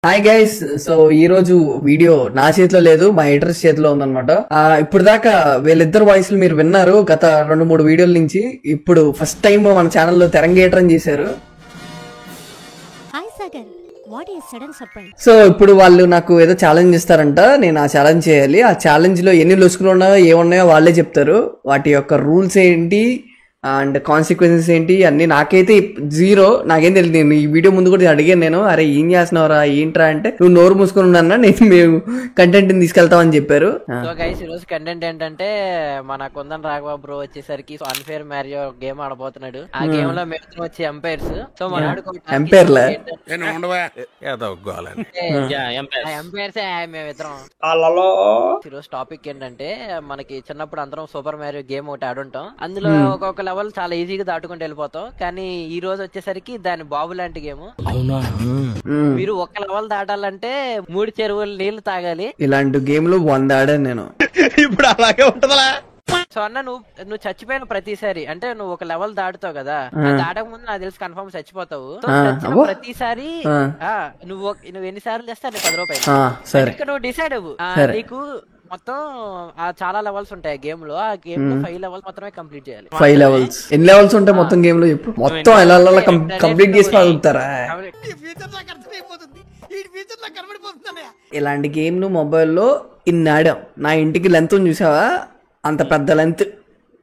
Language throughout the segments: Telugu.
Hi guys. సో ఈ రోజు వీడియో నా చేతిలో లేదు, మా ఎడిటర్స్ చేతిలో ఉందన్నమాట. ఇప్పుడు దాకా వీళ్ళిద్దరు వాయిస్లు మీరు విన్నారు గత 2-3 వీడియోల నుంచి. ఇప్పుడు ఫస్ట్ టైం మన ఛానల్లో తెరంగేట్రం చేశారు. సో ఇప్పుడు వాళ్ళు నాకు ఏదో ఛాలెంజ్ ఇస్తారంట, నేను ఆ ఛాలెంజ్ చేయాలి. ఆ ఛాలెంజ్ లో ఎన్ని లొసుకులు ఉన్నాయో ఏమున్నాయో వాళ్ళే చెప్తారు. వాటి యొక్క రూల్స్ ఏంటి అండ్ కాన్సిక్వెన్సెస్ ఏంటి అన్ని నాకైతే జీరో, నాకేం తెలియదు. నేను ఈ వీడియో ముందు కూడా అడిగాను, నేను అరే ఏం చేస్తున్నావురా ఏంట్రా అంటే, నువ్వు నోరు మూసుకొని ఉన్నా నేను మేము కంటెంట్ తీసుకెళ్తామని చెప్పారు. సో గైస్ ఈ రోజు కంటెంట్ ఏంటంటే, మన కుందన్ రాఘవ బ్రో వచ్చేసరికి అన్ఫేర్ మ్యారియో గేమ్ ఆడబోతున్నాడు. ఆ గేమ్ లో మేము వచ్చి ఎంపైర్స్. సో మన ఎంపైర్లే మేమిద్దరం. ఈరోజు టాపిక్ ఏంటంటే, మనకి చిన్నప్పుడు అందరం సూపర్ మ్యారియో గేమ్ ఒకటి ఆడుంటాం. అందులో ఒక్కొక్క లెవెల్ చాలా ఈజీగా దాటుకుంటూ వెళ్ళిపోతాం. కానీ ఈ రోజు వచ్చేసరికి దాని బాబు లాంటి గేమ్. మీరు ఒక లెవెల్ దాటాలంటే 3 చెరువులు నీళ్లు తాగాలి. ఇలాంటి గేమ్ లో 100 ఆడాను నేను. ఇప్పుడు అలాగే ఉంటదా? సో అన్న నువ్వు చచ్చిపోయిన ప్రతిసారి, అంటే నువ్వు ఒక లెవెల్ దాటుతావు కదా, దాటక ముందు నాకు తెలిసి కన్ఫర్మ్ చచ్చిపోతావు. ప్రతిసారి నువ్వు ఎన్నిసార్లు చేస్తే అన్ని 10 రూపాయలు. నువ్వు డిసైడ్ అవ్వు. నీకు మొత్తం చాలా లెవెల్స్ ఉంటాయి గేమ్ లో. ఆ గేమ్ లో 5 లెవెల్స్ మాత్రమే కంప్లీట్ చేయాలి. 5 లెవెల్స్ ఎన్ని లెవెల్స్ ఉంటాయి మొత్తం గేమ్ లో చెప్పు? మొత్తం ఎలా కంప్లీట్ చేసి పడుతారా? ఇలాంటి గేమ్ ను మొబైల్లో ఇన్ని ఆడాం. నా ఇంటికి లెంత్ చూసావా, అంత పెద్ద లెంత్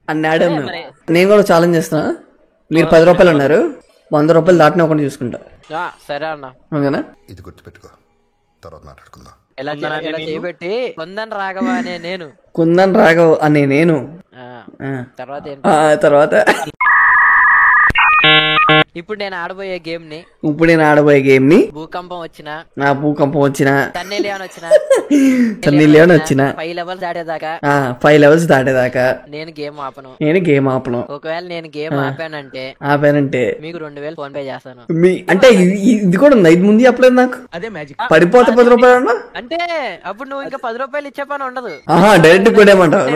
అన్ని ఆడాం. నేను కూడా ఛాలెంజ్ చేస్తున్నా. మీరు 10 రూపాయలు అన్నారు, 100 రూపాయలు దాటిన ఒకటి చూసుకుంటా. సరే అన్న, ఓకేనా? ఇది గుర్తుపెట్టుకో, తర్వాత మాట్లాడుకుందాం. ఎలా చేయబెట్టి కుందన్ రాఘవ అనే నేను, కుందన్ రాఘవ్ అనే నేను తర్వాత ఇప్పుడు నేను ఆడబోయే గేమ్ ని భూకంపం వచ్చినా, భూకంపం వచ్చినా, సన్నీ లియోన్ వచ్చినా 5 లెవెల్స్ దాటేదాకా నేను గేమ్ ఆపను. ఒకవేళ నేను గేమ్ ఆపానంటే మీకు 2000 ఫోన్ పే చేస్తాను. అంటే ఇది కూడా ఉంది, ఇది ముందు చెప్పలేదు నాకు. అదే మ్యాజిక్. పడిపోతే 10 రూపాయలు అన్నా అంటే అప్పుడు నువ్వు ఇంకా 10 రూపాయలు ఇచ్చే పని ఉండదు. డైరెక్ట్ కొడేమంటావు?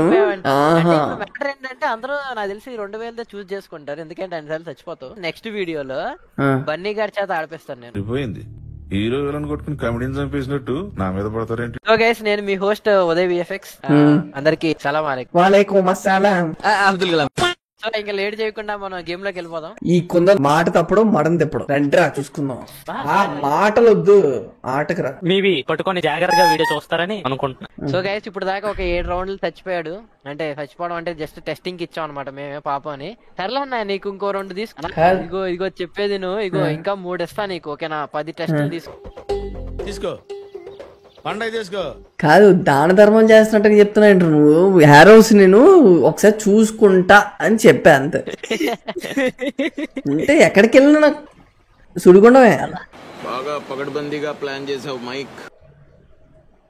మ్యాటర్ ఏంటంటే అందరూ నాకు తెలిసి 2000 చూస్ చేసుకుంటారు, ఎందుకంటే అన్నిసార్లు చచ్చిపోతావు. నెక్స్ట్ వీడియోలో బన్నీ గారి చేత ఆడిపిస్తాను నేను. హీరో విలన్ కొట్టుకుని కమెడీని చంపేసినట్టు నా మీద పడతారేంటి? సో గైస్, నేను మీ హోస్ట్ ఉదయ్ విఎఫ్ఎక్స్. అందరికి సలాం అలైకుం. వాలేకుం అస్సలాం. అబ్దుల్ కలాం. సో ఇంకా లేట్ చేయకుండా మనం గేమ్ లోకి వెళ్ళిపోదాం. ఈ కొందరు మాట తప్పడం మడం తిప్పడం రండిరా చూసుకుందాం. ఆ మాటలు వద్దు, ఆటకు రా. మీవి పట్టుకొని జాగ్రత్తగా వీడియో చూస్తారని అనుకుంటున్నా. సో గైస్, ఇప్పుడు దాకా ఒక 7 రౌండ్లు చచ్చిపోయాడు. అంటే చచ్చిపోవడం అంటే జస్ట్ టెస్టింగ్ కి ఇచ్చాం అనమాట మేమే పాపం అని. సర్లే అన్న, నీకు ఇంకో 2 ఇగో చెప్పేది నువ్వు. ఇగో ఇంకా 3 ఇస్తా నీకు, ఓకేనా? 10 టెస్టులు తీసుకో, పండగ తీసుకో. కాదు, దాన ధర్మం చేస్తున్నట్టు చెప్తున్నాడు నువ్వు. హ్యారోస్ నేను ఒకసారి చూసుకుంటా అని చెప్పా అంతే. అంటే ఎక్కడికి వెళ్ళినా నాకు సుడిగుండమే. బాగా పగడ్బందీగా ప్లాన్ చేసావు మైక్.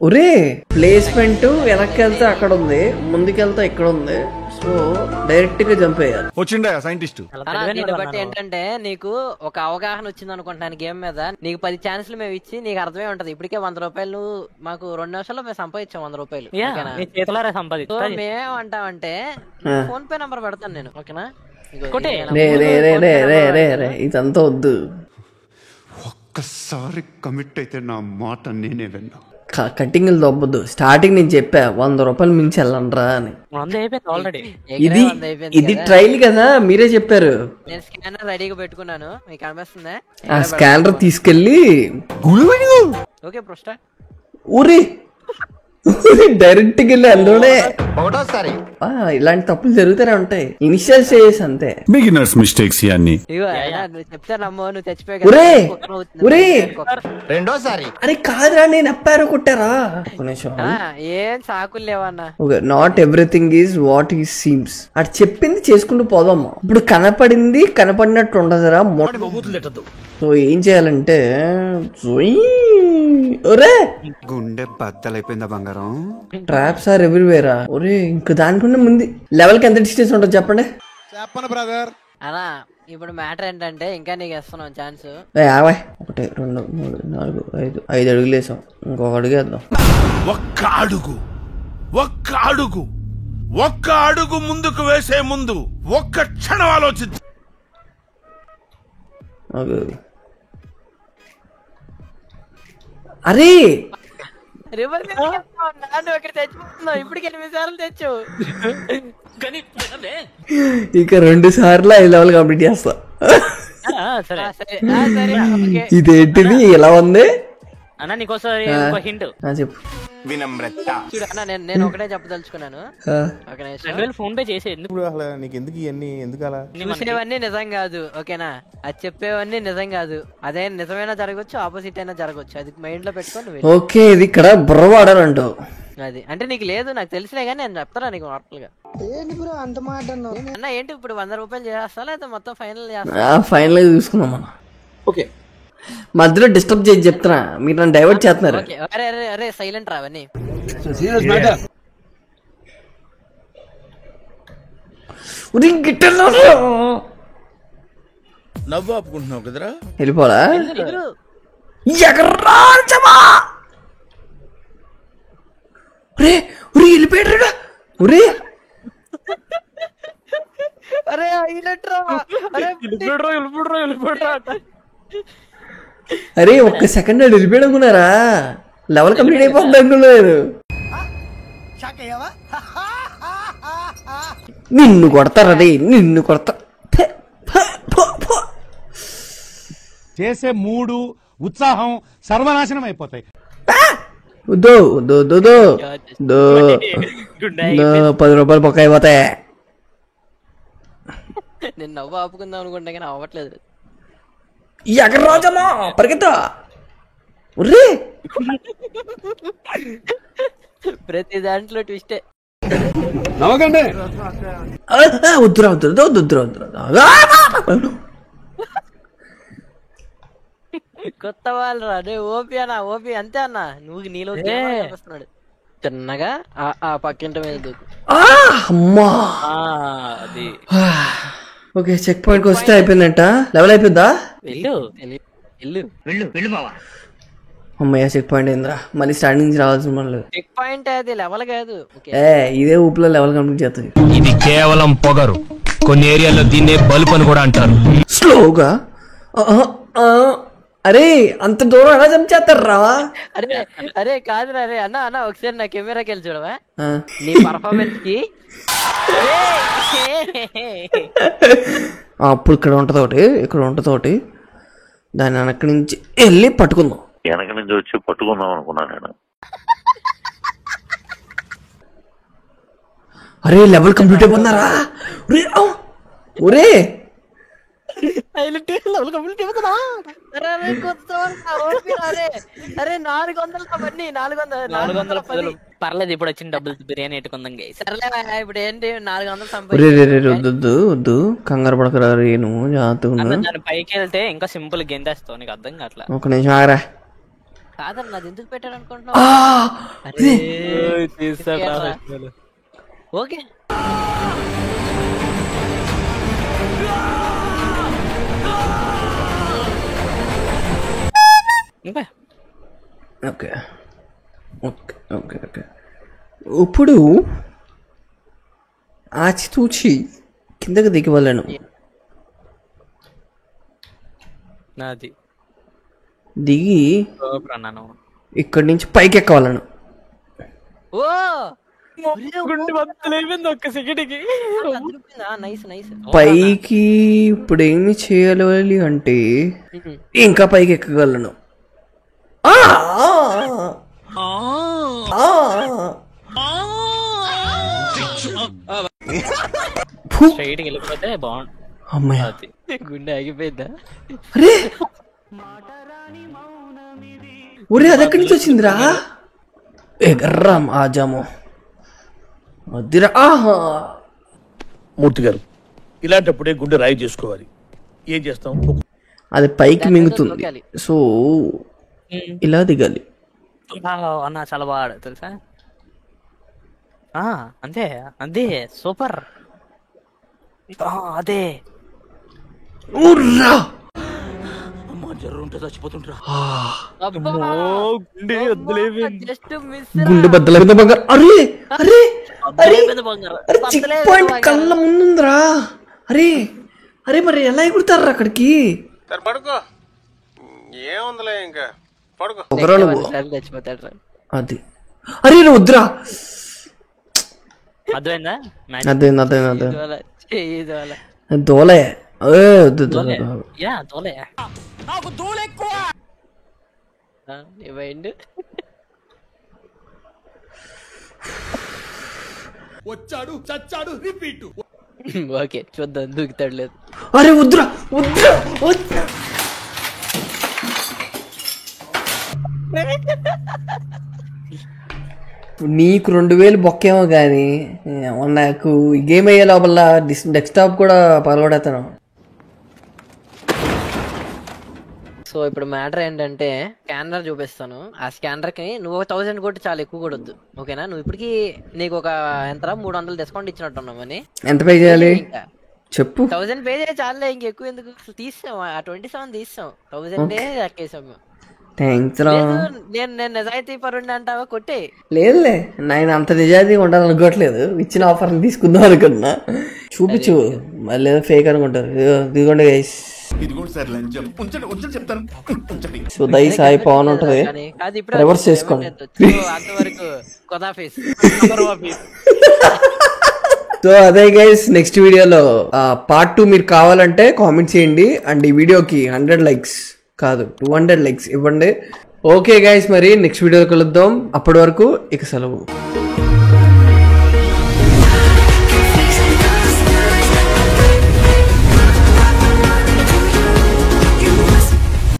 ఒరే, ప్లేస్మెంట్ వెనక్కి వెళ్తే అక్కడ ఉంది, ముందుకెళ్తే ఇక్కడ ఉంది. సో డైరెక్ట్ గా జంప్ అయ్యారు. వచ్చిండా సైంటిస్ట్? దీన్ని బట్టి ఏంటంటే, నీకు ఒక అవగాహన వచ్చింది అనుకుంటున్నాను గేమ్ మీద. నీకు 10 ఛాన్సులు మేము ఇచ్చి నీకు అర్థమే ఉంటది. ఇప్పటికే 100 రూపాయలు మాకు 2 నిమిషాల్లో మేము సంపాదించాం. 100 రూపాయలు. సో మేమేమంటామంటే, ఫోన్ పే నంబర్ పెడతాను నేను, ఓకేనా? ఇదంతా వద్దు. ఒక్కసారి కమిట్ అయితే నా మాట నేనే విన్నా. కట్టింగ్ దొబ్బద్దు. స్టార్టింగ్ నేను చెప్పా 100 రూపాయలు మించి వెళ్ళండ్రా అని. ఇది ట్రైల్ కదా, మీరే చెప్పారు. నేను స్కానర్ రెడీగా పెట్టుకున్నాను, మీకు కనిపిస్తుందా? ఆ స్కానర్ తీసుకెళ్ళి ఓకే బ్రో స్టార్ట్. ఊరి డైరెక్ట్ గా వెళ్ళి అందులోనే ఇలాంటి తప్పులు జరుగుతూనే ఉంటాయి. ఇనిషియల్ స్టేజెస్ అంతే, బిగినర్స్ మిస్టేక్స్ ఇవన్నీ. నువ్వు చెప్తే నమ్మో, నువ్వు చచ్చిపోయి రెండోసారి. అరే కాదురా, నేను అప్పారు కొట్టారా? ఏం సాకులు లేవన్నా. నాట్ ఎవ్రీథింగ్ ఈజ్ వాట్ ఈ సీమ్స్. అటు చెప్పింది చేసుకుంటూ పోదామా. ఇప్పుడు కనపడినట్టు ఉండదురా. సో ఏం చేయాలంటే, గుండె బద్దలైపోయిందా బంగారం? ట్రాప్స్ ఆర్ ఎవ్రీవేరా. ఒరే ఇంక దానికన్నా ముందు లెవెల్ కి ఎంత డిస్టెన్స్ ఉంటుంది చెప్పండి. చెప్పను బ్రదర్. అలా ఇప్పుడు మ్యాటర్ ఏంటంటే, ఇంకా నీకు ఇస్తున్నాం ఛాన్స్. 1 2 3 4 5 అడుగులు వేసాం, ఇంకొక అడుగు వేద్దాం. ఒక్క అడుగు ముందుకు వేసే ముందు ఒక్క క్షణం ఆలోచించు. అరే రివర్స్ నువ్వు ఇక్కడ తెచ్చిపోతున్నావు ఇప్పటికి 8 సార్లు తెచ్చు. కానీ వినలే. ఇక 2 సార్లు 5 లెవెల్ కంప్లీట్ చేస్తా. సరే సరే ఓకే. ఇదేంటిది ఎలా ఉంది అన్న నీకోసారి ఒక హింట్. చెప్పు. వినమ్రత. చూడు అన్న నేను ఒకటే చెప్పదలుచుకున్నాను. ఒక నిమిషం. 2000 ఫోన్ పే చేసి ఎందుకు అసలు నీకు ఎందుకు ఇవన్నీ ఎందుకు అలా? చూసేవన్నీ నిజం కాదు ఓకేనా, అది చెప్పేవన్నీ నిజం కాదు. అదే నిజమైనా జరగచ్చు ఆపోజిట్ అయినా జరగచ్చు, అది మైండ్ లో పెట్టుకొని నువ్వు ఓకే ఇది ఇక్కడ బుర్ర వాడాలంటావు. అది అంటే నీకు లేదు నాకు తెలిసిలే కానీ నేను చెప్తారా నీకు నార్మల్ గా. అన్న ఏంటి ఇప్పుడు 100 రూపాయలు చేస్తా లేదా మొత్తం ఫైనల్ చేస్తా? ఫైనల్ గా చూసుకున్నాం మనం. ఓకే మధ్యలో డిస్టర్బ్ చేసి చెప్తున్నా, మీరు నన్ను డైవర్ట్ చేస్తున్నారు. ఓకే అరే అరే అరే సైలెంట్ రావని. నవ్వు ఆపుకుంటున్నావు కదరా. వెళ్ళిపోలా ఎగురు. వెళ్ళిపోయాడు. ఒరే అరే హైలైట్ రా. అరే అరే ఒక్క సెకండ్ వెళ్ళిపోయాడు అనుకున్నారా? లెవెల్ కంప్లీట్ అయిపోతుంది అనుకున్నారు. నిన్ను కొడతారు, అదే నిన్ను కొడతా. చేసే మూడు ఉత్సాహం సర్వనాశనం అయిపోతాయి. వద్దు వద్దు వద్దు వద్దు. 10 రూపాయలు పక్క అయిపోతాయి. నేను నవ్వు ఆపుకుందాం అనుకుంటా కానీ అవ్వట్లేదు. ఎగరాజమా పరిగెత్తా. ఒర్రే ప్రతి దాంట్లో ట్విస్టే. వద్దురా వద్దురా వద్దురా వద్దురా. కొత్త వాళ్ళు రా. రే ఓపి అన్న ఓపి అంతే అన్న. నువ్వు నీలో వస్తున్నాడు చిన్నగా ఆ పక్కింట మీద దూకు. అమ్మా అది ఓకే చెక్ పాయింట్ కి వస్తే అయిపోయిందంట. లెవెల్ అయిపోయిందా? అమ్మయ్య చెక్ పాయింట్ అయిందిరా. మళ్ళీ స్టార్టింగ్ నుంచి రావాల్సిన మళ్ళీ చెక్ పాయింట్ అది లెవెల్ కాదు. ఇదే ఊపులో లెవెల్ కంప్లీట్ చేస్తుంది. ఇది కేవలం పొగరు. కొన్ని ఏరియాల్లో దీన్నే బల్బ్ అని కూడా అంటారు. స్లోగా. అరే అంత దూరం ఎలా జంప్ చేస్తారా? అరే అరే కాదురా. అరే అన్న అన్న ఒకసారి నా కెమెరాకి వెళ్ళి చూడవా నీ పర్ఫార్మెన్స్ కి. అప్పుడు ఇక్కడ ఉంటది ఒకటి, ఇక్కడ ఉంటది ఒకటి. దాన్ని వెనక నుంచి వెళ్ళి పట్టుకుందాం. వెనక నుంచి వచ్చి పట్టుకుందాం అనుకున్నాను నేను. అరే లెవెల్ కంప్లీట్ అయిపోతున్నారా? ఒరే అరే 400 400 పర్లేదు. ఇప్పుడు వచ్చిన డబ్బులు బిర్యానీ పెట్టుకుందాం. సర్లే ఇప్పుడు ఏంటి 400 వద్దు వద్దు కంగారు పడకరా. రేను జాగ్రత్తగా దాని పైకి వెళ్తే ఇంకా సింపుల్ గెంతేస్తావు. నీకు అర్థం కావట్లా. ఒక నిమిషం ఆగరా. కాదన్న అది ఎందుకు పెట్టాడు అనుకుంటున్నావు? Okay okay okay okay okay. ఇప్పుడు ఆచితూచి కిందకి దిగి వెళ్ళను. నాది దిగి అన్నాను ఇక్కడి నుంచి పైకి ఎక్కవాలను. ఓ ఒక్క సెకండ్కి నైస్ నైస్. పైకి ఇప్పుడు ఏమి చేయాలి అంటే ఇంకా పైకి ఎక్కగలను. స్ట్రైట్కి వెళ్ళిపోతే బాగుంది. అమ్మయ్య గుండె ఆగిపోయిందా? అరే ఒరే అది ఎక్కడి నుంచి వచ్చిందిరా? ఎగర్రాం ఆజాము వద్దురా. మూర్తి గారు ఇలాంటప్పుడే గుండె రాయి చేసుకోవాలి. ఏం చేస్తాం? అది పైకి మింగుతుంది. సో ఇలా దిగాలి. అన్న చాలా బాగా తెలుసా. అంతే అంతే సూపర్. అదే గుండె బద్దలైంది బంగారు. అరే అరే అరే చెక్ పాయింట్ కళ్ళ ముందుందిరా. అరే అరే మరి ఎలా ఎగురుతారా అక్కడికి? పడుకో ఏముందిలే ఇంకా ఒకరా నువ్వు చచ్చిపోతాడు రా. అది అరే రే వద్దురా అర్థమైందా అదే ఇదివల, ఇదివల. దోలే వద్దు దోలే యా తోలే నీ మైండ్ వచ్చాడు చచ్చాడు రిపీట్. ఓకే చూద్దాం దూకుతాడు లేదు. అరే వద్దురా వద్దురా నీకు 2000 బొక్కేమో కానీ నాకు గేమ్ అయ్యే లోపల డెస్క్టాప్ కూడా పగలగొడతాను. సో ఇప్పుడు మ్యాటర్ ఏంటంటే స్కానర్ చూపిస్తాను. ఆ స్కానర్ కి నువ్వు 1000 కొట్టి చాలా ఎక్కువ కొడొద్దు, ఓకేనా? నువ్వు ఇప్పటికి నీకు ఒక ఎంత 300 డిస్కౌంట్ ఇచ్చినట్టున్నామని. ఎంత పే చేయాలి చెప్పు. 1000 పే చేయాలి చాలే, ఇంకెక్కువ ఎందుకు? తీసాం ఆ 27 తీసాం, 1000 ఎక్కేసాము. థ్యాంక్స్ రా. నేను నిజాయితీ పరుండి అంటావా? కొట్టే. లేదులే నేను అంత నిజాయితీగా ఉండాలనుకోవట్లేదు, ఇచ్చిన ఆఫర్ని తీసుకుందాం అనుకున్నా. చూపించు మళ్ళీ ఏదో ఫేక్ అనుకుంటారు. ఇదిగోండి గైస్, సుదయ్ సాయి పవన్ ఉంటది, రివర్స్ చేసుకోండి. అంతవరకు కొదాఫీస్. సో అదే గైస్, నెక్స్ట్ వీడియోలో పార్ట్ 2 మీరు కావాలంటే కామెంట్ చేయండి. అండ్ ఈ వీడియోకి 100 లైక్స్ కాదు 200 లైక్స్ ఇవ్వండి. ఓకే గైస్, మరి నెక్స్ట్ వీడియోలో కలుద్దాం. అప్పటి వరకు ఇక సెలవు.